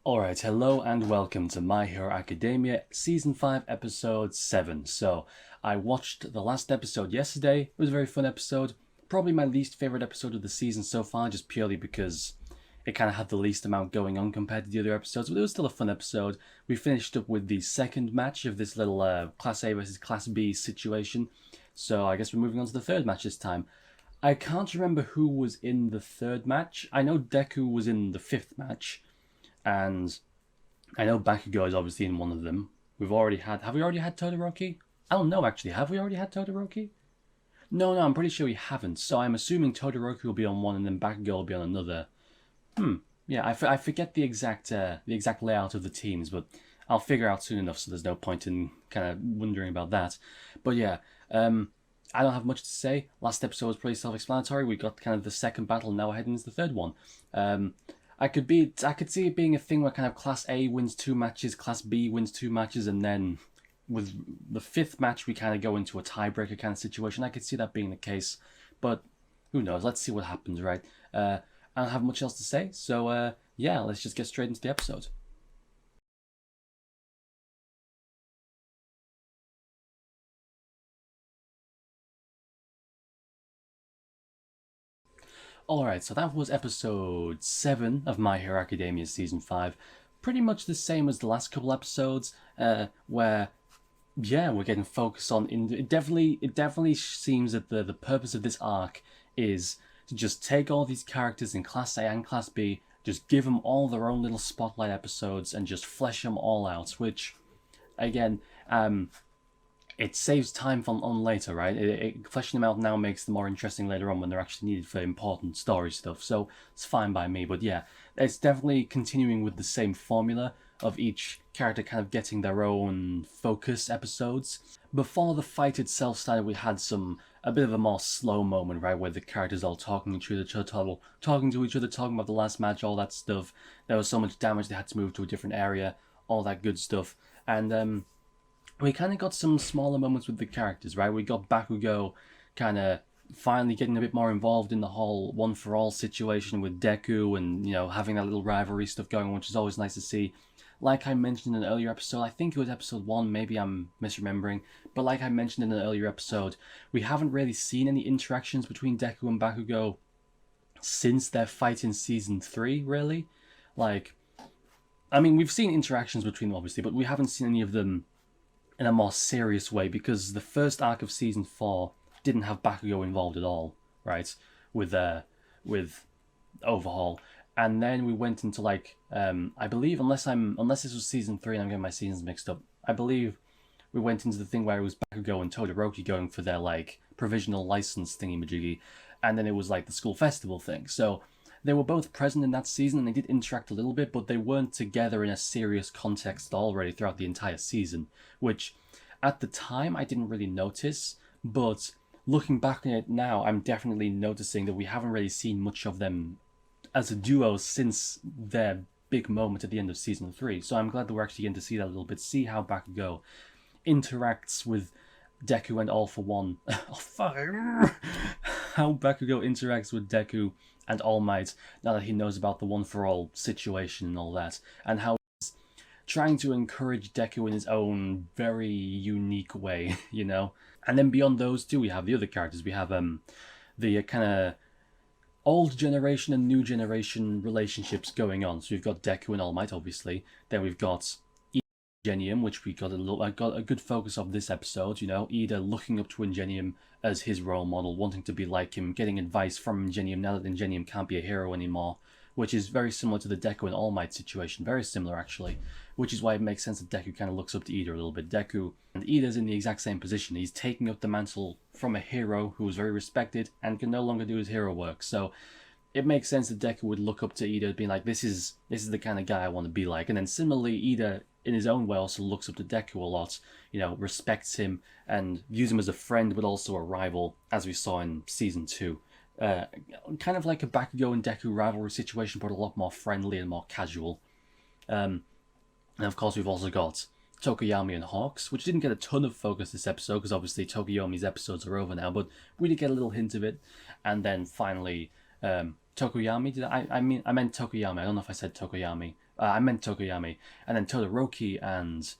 Alright, hello and welcome to My Hero Academia Season 5 Episode 7. So, I watched the last episode yesterday. It was a very fun episode. Probably my least favourite episode of the season so far, just purely because it kind of had the least amount going on compared to the other episodes, but it was still a fun episode. We finished up with the second match of this little Class A versus Class B situation. So, I guess we're moving on to the third match this time. I can't remember who was in the third match. I know Deku was in the fifth match. And I know Bakugo is obviously in one of them. Have we already had Todoroki? I don't know actually, have we already had Todoroki? No, I'm pretty sure we haven't. So I'm assuming Todoroki will be on one and then Bakugo will be on another. Yeah, I forget the exact layout of the teams, but I'll figure out soon enough so there's no point in kind of wondering about that. But yeah, I don't have much to say. Last episode was pretty self-explanatory. We got kind of the second battle, now we're heading into the third one. I could see it being a thing where kind of Class A wins 2 matches, Class B wins 2 matches, and then with the fifth match we kind of go into a tiebreaker kind of situation. I could see that being the case, but who knows? Let's see what happens, right? I don't have much else to say, so yeah, let's just get straight into the episode. Alright, so that was episode 7 of My Hero Academia Season 5. Pretty much the same as the last couple episodes, where, yeah, we're getting focused on... It definitely seems that the purpose of this arc is to just take all these characters in Class A and Class B, just give them all their own little spotlight episodes, and just flesh them all out, which, again, it saves time on later, right? Fleshing them out now makes them more interesting later on when they're actually needed for important story stuff, so it's fine by me. But yeah, it's definitely continuing with the same formula of each character kind of getting their own focus episodes. Before the fight itself started, we had a bit of a more slow moment, right, where the characters all talking to each other, talking about the last match, all that stuff. There was so much damage they had to move to a different area, all that good stuff. And we kind of got some smaller moments with the characters, right? We got Bakugo kind of finally getting a bit more involved in the whole one-for-all situation with Deku and, having that little rivalry stuff going on, which is always nice to see. Like I mentioned in an earlier episode, I think it was episode 1, maybe I'm misremembering, but like I mentioned in an earlier episode, we haven't really seen any interactions between Deku and Bakugo since their fight in Season 3, really. We've seen interactions between them, obviously, but we haven't seen any of them in a more serious way, because the first arc of Season 4 didn't have Bakugo involved at all, right? With Overhaul. And then we went into I believe, unless this was Season 3 and I'm getting my seasons mixed up, I believe we went into the thing where it was Bakugo and Todoroki going for their provisional license thingy-majiggy, and then it was the school festival thing. So they were both present in that season and they did interact a little bit, but they weren't together in a serious context already throughout the entire season, which at the time I didn't really notice, but looking back on it now, I'm definitely noticing that we haven't really seen much of them as a duo since their big moment at the end of Season 3. So I'm glad that we're actually getting to see that a little bit, see how Bakugo interacts with Deku and All For One. Oh, fuck. How Bakugo interacts with Deku and All Might now that he knows about the One For All situation and all that, and how he's trying to encourage Deku in his own very unique way, And then beyond those two, we have the other characters. We have the kind of old generation and new generation relationships going on. So we've got Deku and All Might, obviously. Then we've got Ingenium, which we got a good focus of this episode. Ida looking up to Ingenium as his role model, wanting to be like him, getting advice from Ingenium now that Ingenium can't be a hero anymore, which is very similar to the Deku and All Might situation. Very similar, actually, which is why it makes sense that Deku kind of looks up to Ida a little bit. Deku and Ida's in the exact same position. He's taking up the mantle from a hero who is very respected and can no longer do his hero work. So it makes sense that Deku would look up to Ida, being like, this is the kind of guy I want to be like. And then similarly, Ida, in his own way, also looks up to Deku a lot, respects him and views him as a friend, but also a rival, as we saw in Season 2. Kind of like a Bakugo and Deku rivalry situation, but a lot more friendly and more casual. And of course, we've also got Tokoyami and Hawks, which didn't get a ton of focus this episode, because obviously Tokoyami's episodes are over now, but we did get a little hint of it. And then finally, Tokoyami. I meant Tokoyami. I don't know if I said Tokoyami. I meant Tokoyami, and then Todoroki and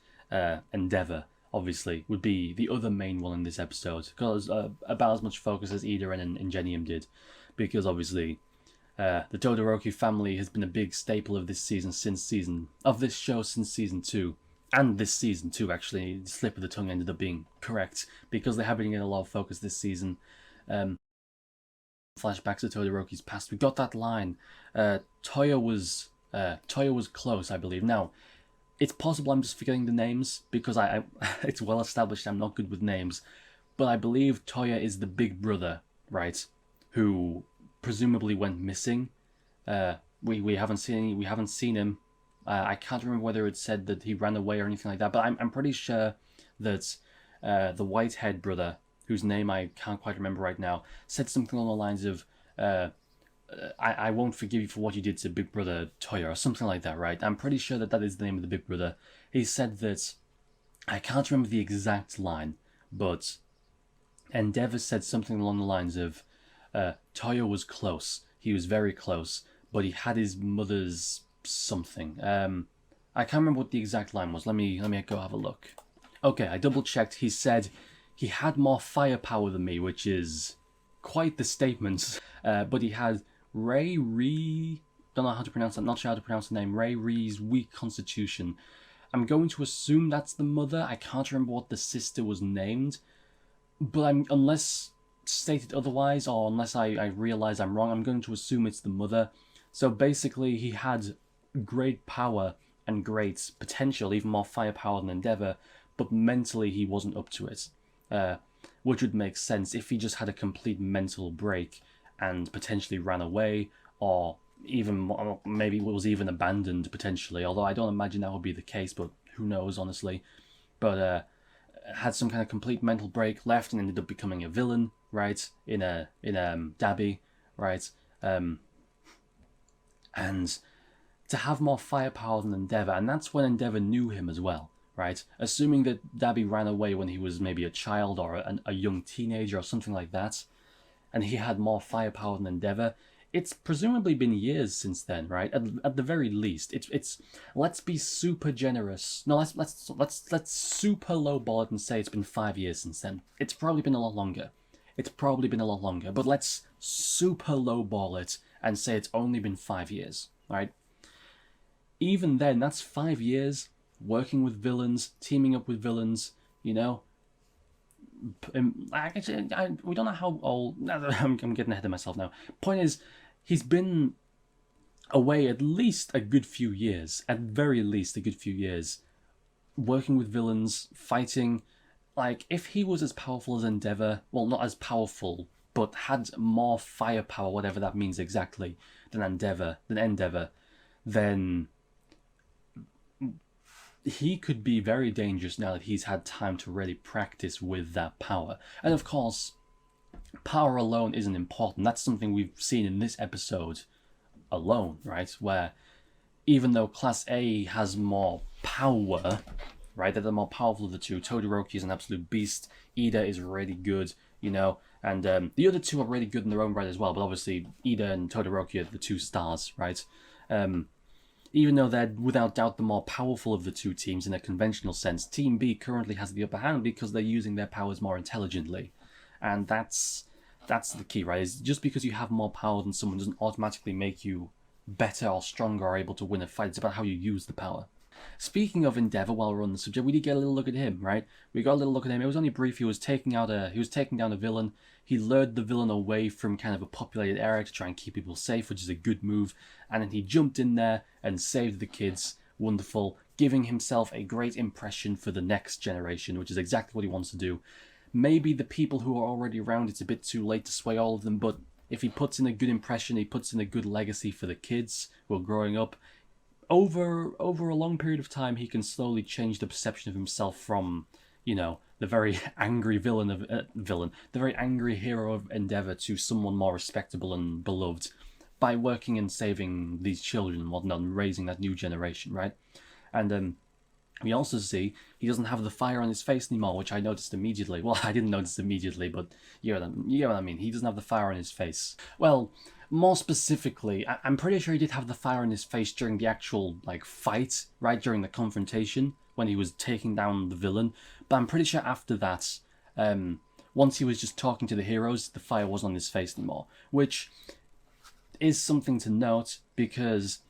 Endeavor obviously would be the other main one in this episode, because about as much focus as Ida and Ingenium did, because obviously the Todoroki family has been a big staple of this show since season 2. And this season too, actually, the slip of the tongue ended up being correct, because they have been getting a lot of focus this season. Flashbacks to Todoroki's past. We got that line. Toya was close, I believe. Now, it's possible I'm just forgetting the names, because I it's well established I'm not good with names, but I believe Toya is the big brother, right? Who presumably went missing. We haven't seen him. I can't remember whether it said that he ran away or anything like that, but I'm pretty sure that the white-haired brother, whose name I can't quite remember right now, said something along the lines of, I won't forgive you for what you did to Big Brother Toya, or something like that, right? I'm pretty sure that is the name of the Big Brother. He said that, I can't remember the exact line, but Endeavor said something along the lines of, Toya was close. He was very close, but he had his mother's something. I can't remember what the exact line was. Let me go have a look. Okay, I double checked. He said he had more firepower than me, which is quite the statement. But he had don't know how to pronounce that. Not sure how to pronounce the name. Ree's weak constitution. I'm going to assume that's the mother. I can't remember what the sister was named, but unless stated otherwise, or unless I realize I'm wrong, I'm going to assume it's the mother. So basically, he had great power and great potential, even more firepower than Endeavor, but mentally he wasn't up to it. Which would make sense if he just had a complete mental break and potentially ran away, or even maybe was even abandoned potentially, although I don't imagine that would be the case, but who knows, honestly. But had some kind of complete mental break, left, and ended up becoming a villain, right, in Dabi, right, and to have more firepower than Endeavor, and that's when Endeavor knew him as well, right? Assuming that Dabi ran away when he was maybe a child or a young teenager or something like that, and he had more firepower than Endeavor, it's presumably been years since then, right? At the very least, it's let's be super generous. No, let's super lowball it and say it's been 5 years since then. It's probably been a lot longer. But let's super lowball it and say it's only been 5 years, right? Even then, that's 5 years working with villains, teaming up with villains, you know. We don't know how old. I'm getting ahead of myself now. Point is, he's been away at least a good few years, at very least a good few years, working with villains, fighting. Like, if he was as powerful as Endeavor, well, not as powerful, but had more firepower, whatever that means exactly, than Endeavor, then he could be very dangerous now that he's had time to really practice with that power. And of course, power alone isn't important. That's something we've seen in this episode alone, right? Where even though Class A has more power, right? They're the more powerful of the two. Todoroki is an absolute beast. Ida is really good, you know. And the other two are really good in their own right as well. But obviously, Ida and Todoroki are the two stars, right? Even though they're without doubt the more powerful of the two teams in a conventional sense, Team B currently has the upper hand because they're using their powers more intelligently. And that's the key, right? Is just because you have more power than someone doesn't automatically make you better or stronger or able to win a fight. It's about how you use the power. Speaking of Endeavor, while we're on the subject, we did get a little look at him, right? We got a little look at him. It was only brief. He was taking down a villain. He lured the villain away from kind of a populated area to try and keep people safe, which is a good move. And then he jumped in there and saved the kids. Wonderful. Giving himself a great impression for the next generation, which is exactly what he wants to do. Maybe the people who are already around, it's a bit too late to sway all of them, but if he puts in a good impression, he puts in a good legacy for the kids who are growing up, over a long period of time, he can slowly change the perception of himself from, you know, the very angry the very angry hero of Endeavor to someone more respectable and beloved by working and saving these children and whatnot and raising that new generation, right? And we also see he doesn't have the fire on his face anymore, which I noticed immediately. Well, I didn't notice immediately, but you know what I mean. He doesn't have the fire on his face. Well, More specifically, I'm pretty sure he did have the fire on his face during the actual, like, fight, right, during the confrontation, when he was taking down the villain, but I'm pretty sure after that, once he was just talking to the heroes, the fire wasn't on his face anymore, which is something to note, because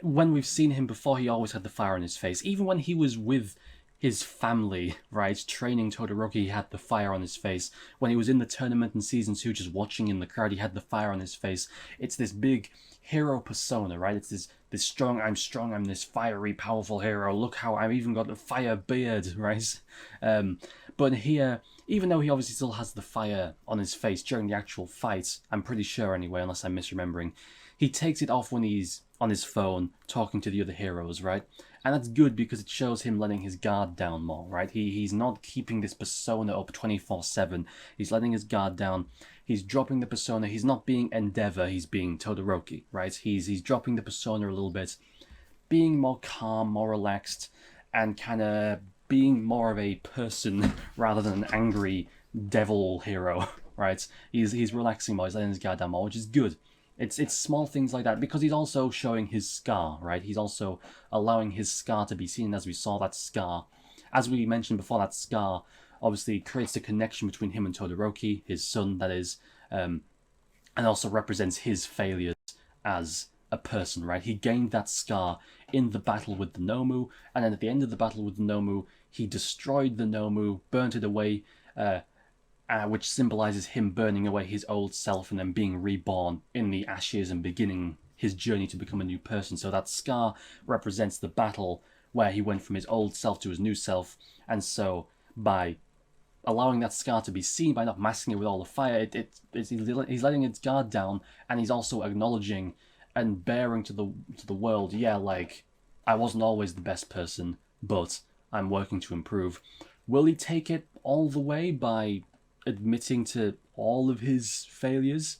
when we've seen him before, he always had the fire on his face. Even when he was with his family, right, training Todoroki, he had the fire on his face. When he was in the tournament in Season 2, just watching in the crowd, he had the fire on his face. It's this big hero persona, right? It's this strong, I'm this fiery, powerful hero. Look how I've even got a fire beard, right? But here, even though he obviously still has the fire on his face during the actual fight, I'm pretty sure anyway, unless I'm misremembering, he takes it off when he's on his phone talking to the other heroes, right? And that's good because it shows him letting his guard down more, right? He's not keeping this persona up 24/7. He's letting his guard down. He's dropping the persona. He's not being Endeavor, he's being Todoroki, right? He's dropping the persona a little bit, being more calm, more relaxed, and kind of being more of a person rather than an angry devil hero, right? He's relaxing more, he's letting his guard down more, which is good. It's small things like that, because he's also showing his scar, right? He's also allowing his scar to be seen, as we saw that scar. As we mentioned before, that scar obviously creates the connection between him and Todoroki, his son, that is, and also represents his failures as a person, right? He gained that scar in the battle with the Nomu, and then at the end of the battle with the Nomu, he destroyed the Nomu, burnt it away, which symbolizes him burning away his old self and then being reborn in the ashes and beginning his journey to become a new person. So that scar represents the battle where he went from his old self to his new self, and so by allowing that scar to be seen, by not masking it with all the fire, he's letting its guard down, and he's also acknowledging and bearing to the world, yeah, like, I wasn't always the best person, but I'm working to improve. Will he take it all the way by admitting to all of his failures?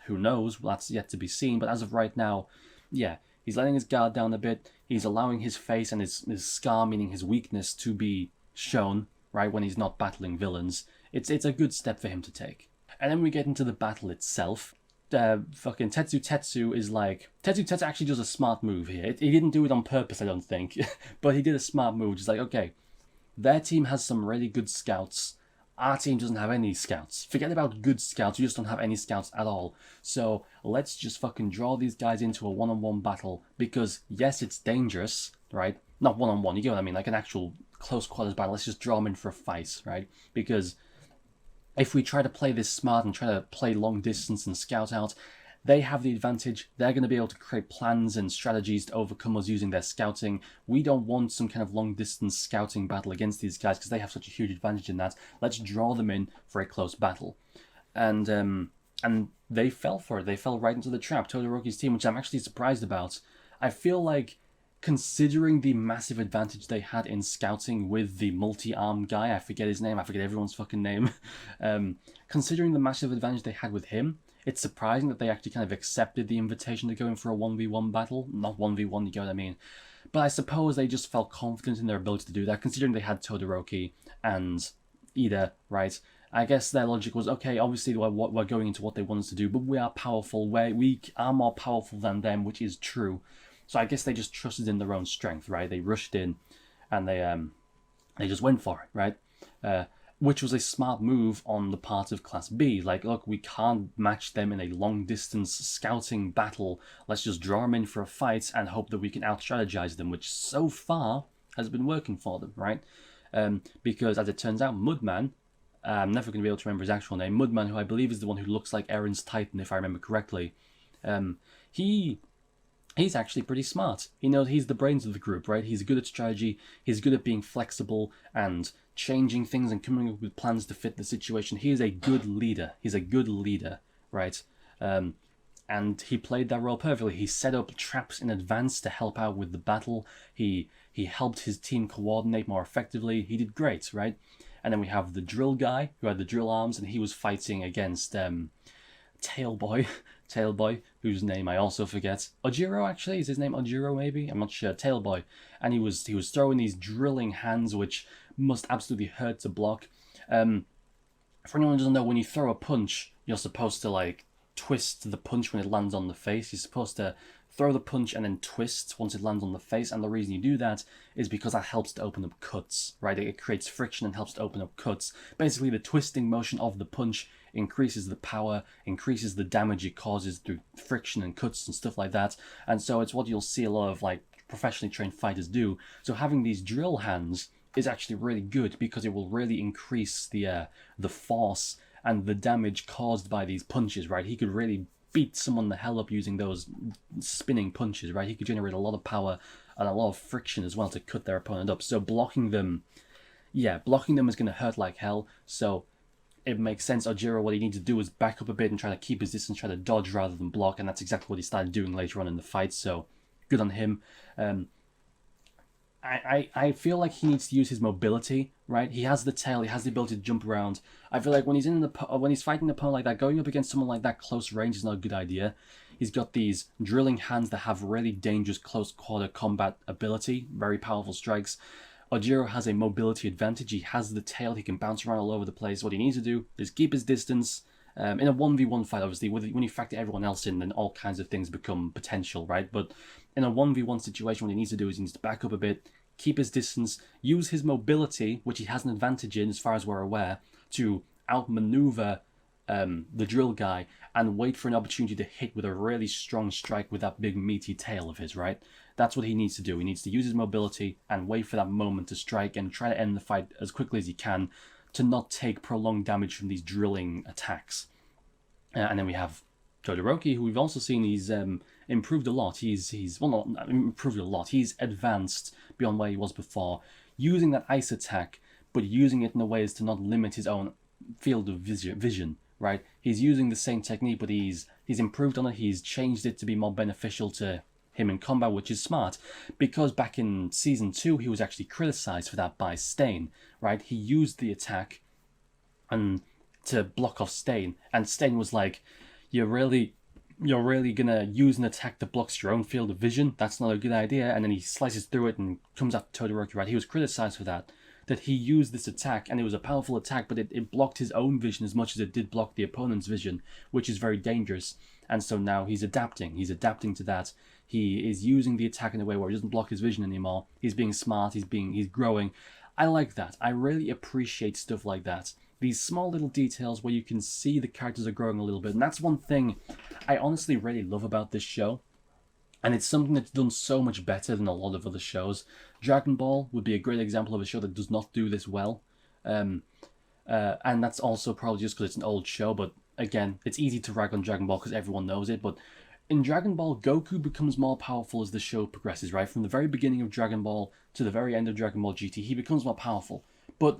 Who knows? Well, that's yet to be seen, but as of right now, yeah, he's letting his guard down a bit. He's allowing his face and his scar, meaning his weakness, to be shown, right, when he's not battling villains. It's a good step for him to take. And then we get into the battle itself. Fucking Tetsu is like... Tetsu actually does a smart move here. He didn't do it on purpose, I don't think, but he did a smart move, just like, okay, their team has some really good scouts. Our team doesn't have any scouts. Forget about good scouts, we just don't have any scouts at all. So let's just fucking draw these guys into a one-on-one battle, because yes, it's dangerous, right? Not one-on-one, you get what I mean, like an actual close quarters battle. Let's just draw them in for a fight, right? Because if we try to play this smart and try to play long distance and scout out, they have the advantage. They're going to be able to create plans and strategies to overcome us using their scouting. We don't want some kind of long distance scouting battle against these guys because they have such a huge advantage in that. Let's draw them in for a close battle. And they fell for it. They fell right into the trap. Todoroki's team, which I'm actually surprised about. I feel like, considering the massive advantage they had in scouting with the multi-arm guy, I forget his name, I forget everyone's fucking name, considering the massive advantage they had with him, it's surprising that they actually kind of accepted the invitation to go in for a 1v1 battle. Not 1v1, you get what I mean. But I suppose they just felt confident in their ability to do that, considering they had Todoroki and Ida, right? I guess their logic was, okay, obviously we're going into what they want us to do, but we are powerful, we are more powerful than them, which is true. So I guess they just trusted in their own strength, right? They rushed in, and they just went for it, right? Which was a smart move on the part of Class B. Like, look, we can't match them in a long-distance scouting battle. Let's just draw them in for a fight and hope that we can out-strategize them, which so far has been working for them, right? Because, as it turns out, Mudman, I'm never going to be able to remember his actual name, Mudman, who I believe is the one who looks like Eren's Titan, if I remember correctly, he's actually pretty smart. He knows he's the brains of the group, right? He's good at strategy, he's good at being flexible and changing things and coming up with plans to fit the situation. He is a good leader. He's a good leader, right? And he played that role perfectly. He set up traps in advance to help out with the battle. He helped his team coordinate more effectively. He did great, right? And then we have the drill guy who had the drill arms, and he was fighting against Tailboy, whose name I also forget. Ojiro, actually? Is his name Ojiro, maybe? I'm not sure. Tailboy. And he was throwing these drilling hands, which must absolutely hurt to block. For anyone who doesn't know, when you throw a punch, you're supposed to, like, twist the punch when it lands on the face. You're supposed to throw the punch and then twist once it lands on the face, and the reason you do that is because that helps to open up cuts, right? It creates friction and helps to open up cuts. Basically, the twisting motion of the punch increases the power, increases the damage it causes through friction and cuts and stuff like that, and so it's what you'll see a lot of like professionally trained fighters do. So having these drill hands is actually really good because it will really increase the force and the damage caused by these punches, right? He could really beat someone the hell up using those spinning punches, right? He could generate a lot of power and a lot of friction as well to cut their opponent up. So blocking them is going to hurt like hell. So it makes sense. Ojiro, what he needs to do is back up a bit and try to keep his distance, try to dodge rather than block, and that's exactly what he started doing later on in the fight. So good on him. I feel like he needs to use his mobility, right? He has the tail, he has the ability to jump around. I feel like when he's fighting an opponent like that, going up against someone like that close range is not a good idea. He's got these drilling hands that have really dangerous close quarter combat ability, very powerful strikes. Ojiro has a mobility advantage. He has the tail, he can bounce around all over the place. What he needs to do is keep his distance. In a 1v1 fight, obviously, when you factor everyone else in, then all kinds of things become potential, right? But in a 1v1 situation, what he needs to do is he needs to back up a bit, keep his distance, use his mobility, which he has an advantage in as far as we're aware, to outmaneuver the drill guy and wait for an opportunity to hit with a really strong strike with that big meaty tail of his, right? That's what he needs to do. He needs to use his mobility and wait for that moment to strike and try to end the fight as quickly as he can to not take prolonged damage from these drilling attacks. And then we have Todoroki, who we've also seen he's improved a lot. He's not improved a lot. He's advanced beyond where he was before, using that ice attack, but using it in a way as to not limit his own field of vision, right? He's using the same technique, but he's improved on it. He's changed it to be more beneficial to him in combat, which is smart, because back in Season 2, he was actually criticized for that by Stain, right? He used the attack and to block off Stain, and Stain was like, you're really gonna use an attack that blocks your own field of vision? That's not a good idea. And then he slices through it and comes at Todoroki, right? He was criticized for that he used this attack, and it was a powerful attack, but it blocked his own vision as much as it did block the opponent's vision, which is very dangerous. And so now he's adapting to that. He is using the attack in a way where it doesn't block his vision anymore. He's being smart, he's growing. I like that. I really appreciate stuff like that. These small little details where you can see the characters are growing a little bit. And that's one thing I honestly really love about this show. And it's something that's done so much better than a lot of other shows. Dragon Ball would be a great example of a show that does not do this well. And that's also probably just because it's an old show. But again, it's easy to rag on Dragon Ball because everyone knows it. But in Dragon Ball, Goku becomes more powerful as the show progresses, right? From the very beginning of Dragon Ball to the very end of Dragon Ball GT, he becomes more powerful. But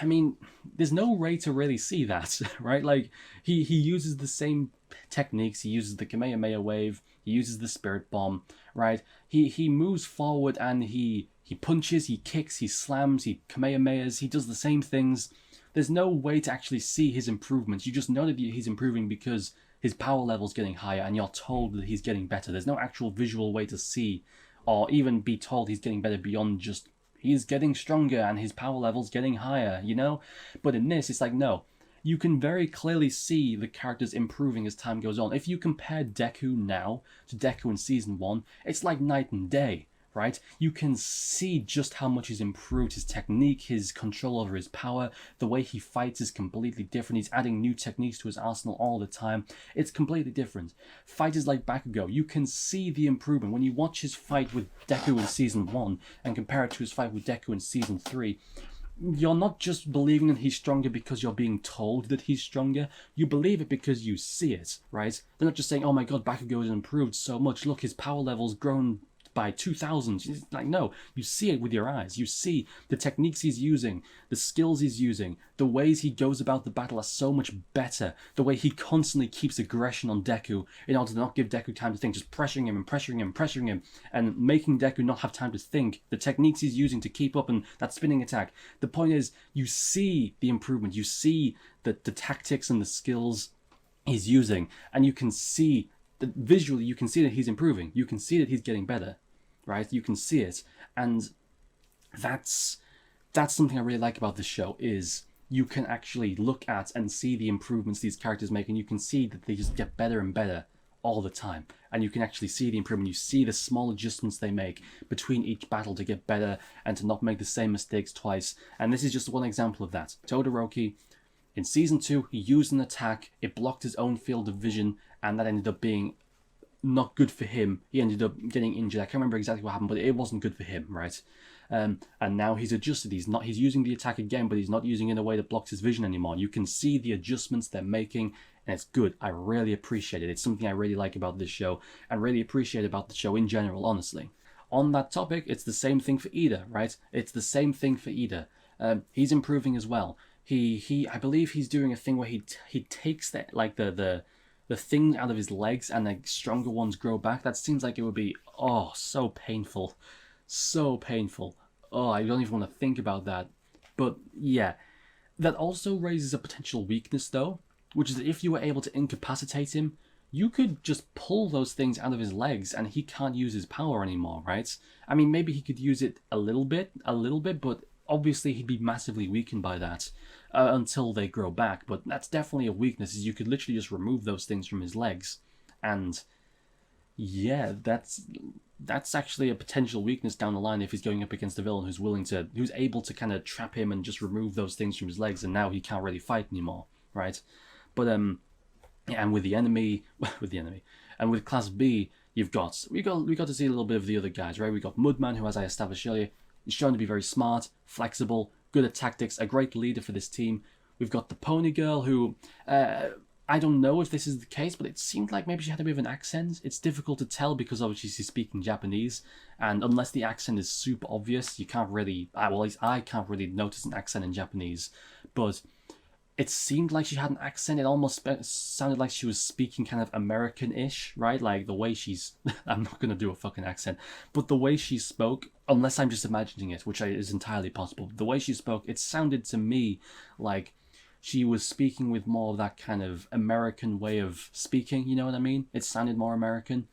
I mean, there's no way to really see that, right? Like, he uses the same techniques. He uses the Kamehameha wave. He uses the Spirit Bomb, right? He moves forward and he punches, he kicks, he slams, he Kamehamehas. He does the same things. There's no way to actually see his improvements. You just know that he's improving because his power level's getting higher and you're told that he's getting better. There's no actual visual way to see or even be told he's getting better beyond just he's getting stronger and his power level's getting higher, you know? But in this, it's like, no. You can very clearly see the characters improving as time goes on. If you compare Deku now to Deku in Season 1, it's like night and day, right? You can see just how much he's improved. His technique, his control over his power, the way he fights is completely different. He's adding new techniques to his arsenal all the time. It's completely different. Fighters like Bakugo, you can see the improvement. When you watch his fight with Deku in Season 1 and compare it to his fight with Deku in Season 3, you're not just believing that he's stronger because you're being told that he's stronger. You believe it because you see it, right? They're not just saying, oh my god, Bakugo has improved so much. Look, his power level's grown by 2,000. It's like, no, you see it with your eyes. You see the techniques he's using, the skills he's using, the ways he goes about the battle are so much better. The way he constantly keeps aggression on Deku in order to not give Deku time to think, just pressuring him and pressuring him and pressuring him and making Deku not have time to think. The techniques he's using to keep up and that spinning attack. The point is, you see the improvement. You see the tactics and the skills he's using, and you can see that visually, you can see that he's improving. You can see that he's getting better. Right, you can see it, and that's something I really like about this show. Is you can actually look at and see the improvements these characters make, and you can see that they just get better and better all the time. And you can actually see the improvement. You see the small adjustments they make between each battle to get better and to not make the same mistakes twice. And this is just one example of that. Todoroki, in Season 2, he used an attack, it blocked his own field of vision, and that ended up being not good for him. He ended up getting injured. I can't remember exactly what happened, but it wasn't good for him, right? And now he's adjusted. He's using the attack again, but he's not using it in a way that blocks his vision anymore. You can see the adjustments they're making, and it's good. I really appreciate it. It's something I really like about this show, and really appreciate about the show in general, honestly. On that topic, it's the same thing for Ida, right? It's the same thing for Ida. He's improving as well. I believe he's doing a thing where he takes the thing out of his legs, and the stronger ones grow back. That seems like it would be, so painful. So painful. I don't even want to think about that. But yeah, that also raises a potential weakness though, which is that if you were able to incapacitate him, you could just pull those things out of his legs and he can't use his power anymore, right? I mean, maybe he could use it a little bit, but obviously he'd be massively weakened by that until they grow back. But that's definitely a weakness, is you could literally just remove those things from his legs. And yeah, that's actually a potential weakness down the line if he's going up against a villain who's able to kind of trap him and just remove those things from his legs, and now he can't really fight anymore, right? But and with the enemy, and with Class B, we got to see a little bit of the other guys, right? We got Mudman, who, as I established earlier, is shown to be very smart, flexible, good at tactics, a great leader for this team. We've got the Pony Girl, who I don't know if this is the case, but it seemed like maybe she had a bit of an accent. It's difficult to tell because obviously she's speaking Japanese, and unless the accent is super obvious, you can't really, well, at least I can't really notice an accent in Japanese. But it seemed like she had an accent. It almost sounded like she was speaking kind of American-ish, right? Like the way she's, I'm not going to do a fucking accent, but the way she spoke, unless I'm just imagining it, which is entirely possible, the way she spoke, it sounded to me like she was speaking with more of that kind of American way of speaking, you know what I mean? It sounded more American.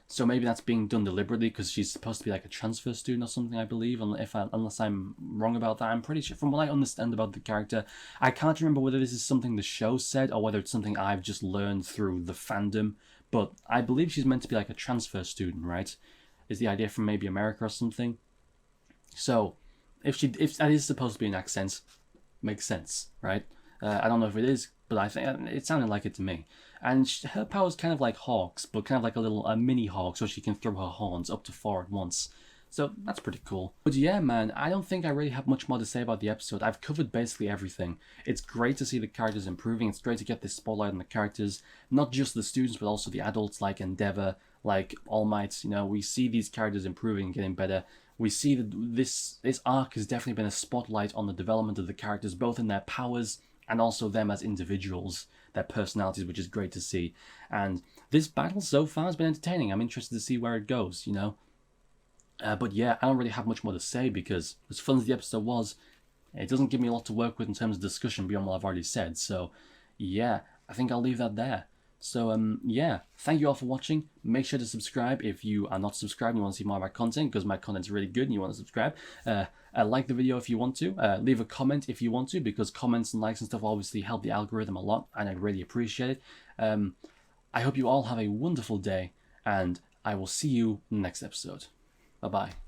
So maybe that's being done deliberately because she's supposed to be like a transfer student or something, I believe. Unless I'm wrong about that, I'm pretty sure, from what I understand about the character, I can't remember whether this is something the show said or whether it's something I've just learned through the fandom. But I believe she's meant to be like a transfer student, right? Is the idea from maybe America or something? So if that is supposed to be an accent, makes sense, right? I don't know if it is, but I think it sounded like it to me. And her power's kind of like Hawk's, but kind of like a mini Hawk, so she can throw her horns up to 4 at once. So that's pretty cool. But yeah, man, I don't think I really have much more to say about the episode. I've covered basically everything. It's great to see the characters improving. It's great to get this spotlight on the characters, not just the students, but also the adults like Endeavor, like All Might. You know, we see these characters improving and getting better. We see that this arc has definitely been a spotlight on the development of the characters, both in their powers and also them as individuals, their personalities, which is great to see. And this battle so far has been entertaining. I'm interested to see where it goes, you know. But yeah, I don't really have much more to say because as fun as the episode was, it doesn't give me a lot to work with in terms of discussion beyond what I've already said. So yeah, I think I'll leave that there. So yeah, thank you all for watching. Make sure to subscribe if you are not subscribed and you want to see more of my content, because my content's really good and you want to subscribe. Like the video if you want to. Leave a comment if you want to, because comments and likes and stuff obviously help the algorithm a lot, and I really appreciate it. I hope you all have a wonderful day, and I will see you in the next episode. Bye-bye.